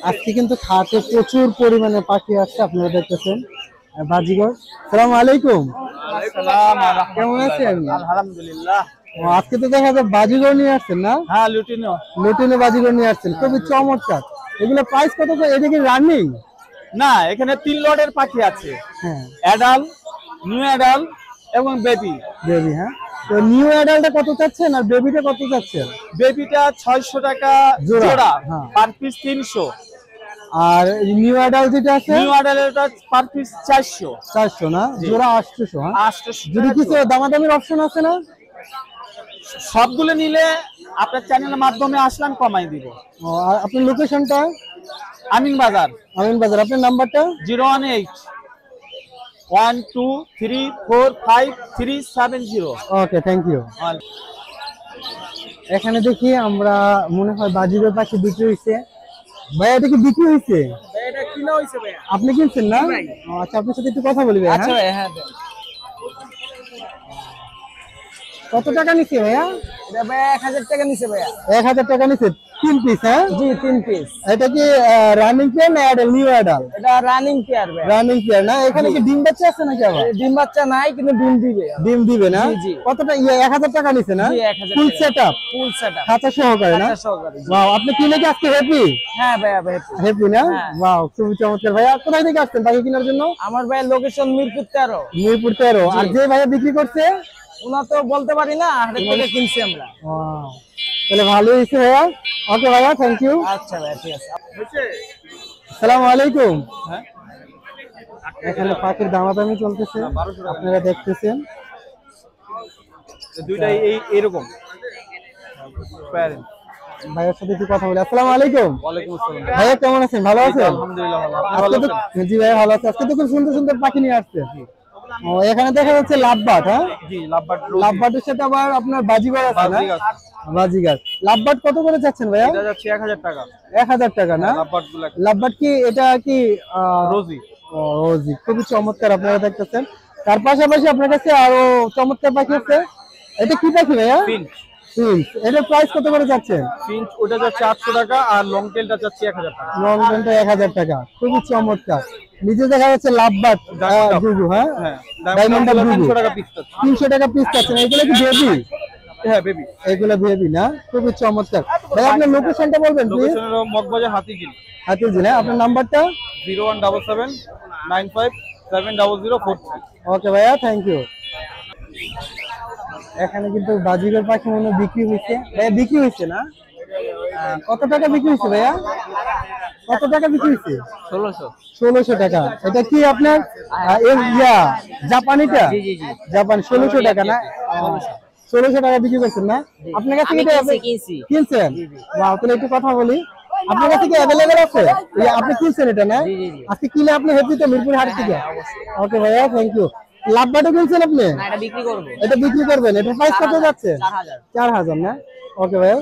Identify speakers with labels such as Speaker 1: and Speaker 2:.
Speaker 1: আজকে কিন্তু খাটে প্রচুর পরিমাণে পাখি আসছে, আপনারা দেখতেছেন। বাজিগর, সালাম আলাইকুম। কেমন আছেন?
Speaker 2: আলহামদুলিল্লাহ।
Speaker 1: আজকে তো দেখা যায় বাজিগর নিয়ে আসছেন না?
Speaker 2: হ্যাঁ, লুটিনো
Speaker 1: লুটিনো বাজিগর নিয়ে আসছেন, খুবই চমৎকার। এগুলো প্রাইস কত করে? এটা কি রানিং?
Speaker 2: না, এখানে 3 লটের পাখি আছে।
Speaker 1: হ্যাঁ,
Speaker 2: অ্যাডাল, নিউ অ্যাডাল এবং বেবি।
Speaker 1: বেবি, হ্যাঁ। তো নিউ অ্যাডাল্টটা কত চাচ্ছেন আর বেবিটা কত চাচ্ছেন?
Speaker 2: বেবিটা 600 টাকা
Speaker 1: জোড়া,
Speaker 2: জোড়া,
Speaker 1: হ্যাঁ।
Speaker 2: Per piece 300।
Speaker 1: আর নিউ অ্যাডাল্ট যেটা আছে
Speaker 2: নিউ অ্যাডালটা পার পিস 400।
Speaker 1: 400 না, জোড়া 800। হ্যাঁ,
Speaker 2: 800
Speaker 1: যদি কিছু দামাদামির অপশন আছে না?
Speaker 2: সবগুলো নিলে আপনার চ্যানেলের মাধ্যমে আসলাম কমাই দিব।
Speaker 1: আর আপনার লোকেশনটা?
Speaker 2: আমিন বাজার।
Speaker 1: আমিন বাজার। আপনার নাম্বারটা?
Speaker 2: 018-12345-370।
Speaker 1: ওকে, থ্যাংক ইউ। এখানে দেখি আমরা, মনে হয় বাজিবের পাখি বিক্রি হয়েছে। ভাইয়া, এটা কি বিক্রি হয়েছে?
Speaker 2: এটা কিনা হইছে ভাই।
Speaker 1: আপনি কিনছেন না? আচ্ছা, আপনার সাথে একটু কথা বলি ভাই।
Speaker 2: আচ্ছা ভাই, হ্যাঁ।
Speaker 1: কত টাকা নিচ্ছে ভাইয়া?
Speaker 2: এটা ভাই 1000 টাকা নিছে ভাইয়া।
Speaker 1: 1000 টাকা নিচ্ছে 3 পিস? হ্যাঁ
Speaker 2: জি, 3 পিস।
Speaker 1: এটা কি রানিং পেয়ার না অ্যাডাল? New adult?
Speaker 2: এটা রানিং পেয়ার ভাই।
Speaker 1: রানিং পেয়ার না? এখানে কি ডিম বাচ্চা আছে নাকি আবার?
Speaker 2: ডিম বাচ্চা নাই, কিন্তু ডিম দিবে।
Speaker 1: ডিম দিবে না?
Speaker 2: জি, জি।
Speaker 1: কতটা? 1000 টাকা নিচ্ছে না?
Speaker 2: জি, 1000
Speaker 1: ফুল
Speaker 2: টাকা।
Speaker 1: সেটআপ?
Speaker 2: Full setup.
Speaker 1: খাতা সহকারে না?
Speaker 2: খাতা সহকারে।
Speaker 1: ওয়াও, আপনি কিনে কি আজকে হ্যাপি?
Speaker 2: হ্যাঁ ভাইয়া, ভাই।
Speaker 1: হ্যাপি না?
Speaker 2: হ্যাঁ।
Speaker 1: ওয়াও, খুবই চমৎকার। ভাইয়া, কোথায় থেকে আসছেন পাখি কেনার জন্য?
Speaker 2: আমার ভাইয়ের লোকেশন মিরপুর 13।
Speaker 1: মিরপুর 13। আর যে ভাইয়া বিক্রি করছে?
Speaker 2: ওনা তো বলতে পারি না, হাটের থেকে কিনছি আমরা।
Speaker 1: ওয়াও, তাহলে ভালোই হয়েছে ভাইয়া। ওকে ভাইয়া, থ্যাংক ইউ।
Speaker 2: আচ্ছা ভাইয়া, ঠিক আছে।
Speaker 1: আসসালামু আলাইকুম।
Speaker 2: হ্যাঁ,
Speaker 1: এখানে পাখির দামাদামি চলতেছে, আপনারা দেখতেছেন।
Speaker 2: দুইটাই এরকম প্যারেন্ট।
Speaker 1: ভাইয়ের সাথে একটু কথা বলি। আসসালামু আলাইকুম।
Speaker 2: ওয়ালাইকুম আসসালাম।
Speaker 1: ভাইয়া, কেমন আছেন? ভালো আছেন?
Speaker 2: আলহামদুলিল্লাহ ভালো। আপনি
Speaker 1: আজকে
Speaker 2: ভালো
Speaker 1: তো,
Speaker 2: আছেন?
Speaker 1: জি ভাইয়া ভালো আছে। আজকে তো খুব সুন্দর সুন্দর পাখি নিয়ে আসছে। ও, এখানে দেখা যাচ্ছে লাভবাট। হ্যাঁ,
Speaker 2: জি, লাভবার্ড।
Speaker 1: লাভবাটের সাথে আবার আপনার বাজিগর আছে না?
Speaker 2: বাজিগার।
Speaker 1: বাজিগার। লাভবাট কত করে চাচ্ছেন ভাইয়া?
Speaker 2: এটা যাচ্ছে 1000 টাকা।
Speaker 1: 1000 টাকা না?
Speaker 2: লাভবার্ড গুলো
Speaker 1: লাভবাট কি এটা কি
Speaker 2: রোজি।
Speaker 1: ও, রোজি, খুবই চমৎকার, আপনারা দেখতেছেন। তার পাশাপাশি আপনার কাছে আরো চমৎকার পাখি আছে। এটা কি পাখি ভাইয়া?
Speaker 2: পিঙ্ক।
Speaker 1: পিঙ্ক। এটার প্রাইস কত করে যাচ্ছে?
Speaker 2: পিঙ্ক ওটা যাচ্ছে 800 টাকা, আর লং টেলটা যাচ্ছে 1000 টাকা।
Speaker 1: লং রেনটা 1000 টাকা, খুবই চমৎকার। নিচে দেখা যাচ্ছে লাভবাট গুগু। হ্যাঁ,
Speaker 2: হ্যাঁ,
Speaker 1: ডায়মন্ড
Speaker 2: ডায়মন্ড 300
Speaker 1: গুগু
Speaker 2: টাকা পিস।
Speaker 1: 300 টাকা পিস পাচ্ছেন। এগুলো কি বেবি?
Speaker 2: হ্যাঁ, বেবি।
Speaker 1: এগুলো বেবি না? খুবই চমৎকার। ভাই, আপনার লোকেশনটা বলবেন প্লিজ?
Speaker 2: লোকেশন হলো মগবাজার হাতিঝিল।
Speaker 1: হাতিঝিল। হ্যাঁ, আপনার নাম্বারটা?
Speaker 2: 01779570043।
Speaker 1: ওকে ভাইয়া, থ্যাংক ইউ। এখানে কিন্তু বাজিগর পাখি মনে হয় বিক্রি হয়েছে। ভাইয়া, বিক্রি হয়েছে না? কত টাকা বিক্রি হয়েছে ভাইয়া? কত টাকা বিক্রি হয়েছে? 1600 টাকা। এটা কি আপনার জাপানিটা? জাপান। 1600 টাকা না? 1600 টাকা বিক্রি করছেন না? আপনার কাছে কিনছেন? ওয়াও, তাহলে একটু কথা বলি। আপনার কাছে কি অ্যাভেলেবেল আছে? আপনি কিনছেন এটা না? আজকে কিনে আপনি হ্যাপি তো মিরপুর হাট থেকে? ওকে ভাইয়া, থ্যাংক ইউ। লাভবাটও কিনছেন আপনি?
Speaker 2: এটা বিক্রি করব।
Speaker 1: এটা বিক্রি করবেন? এটা প্রাইস কত যাচ্ছে?
Speaker 2: 4000।
Speaker 1: 4000 না? ওকে ভাইয়া।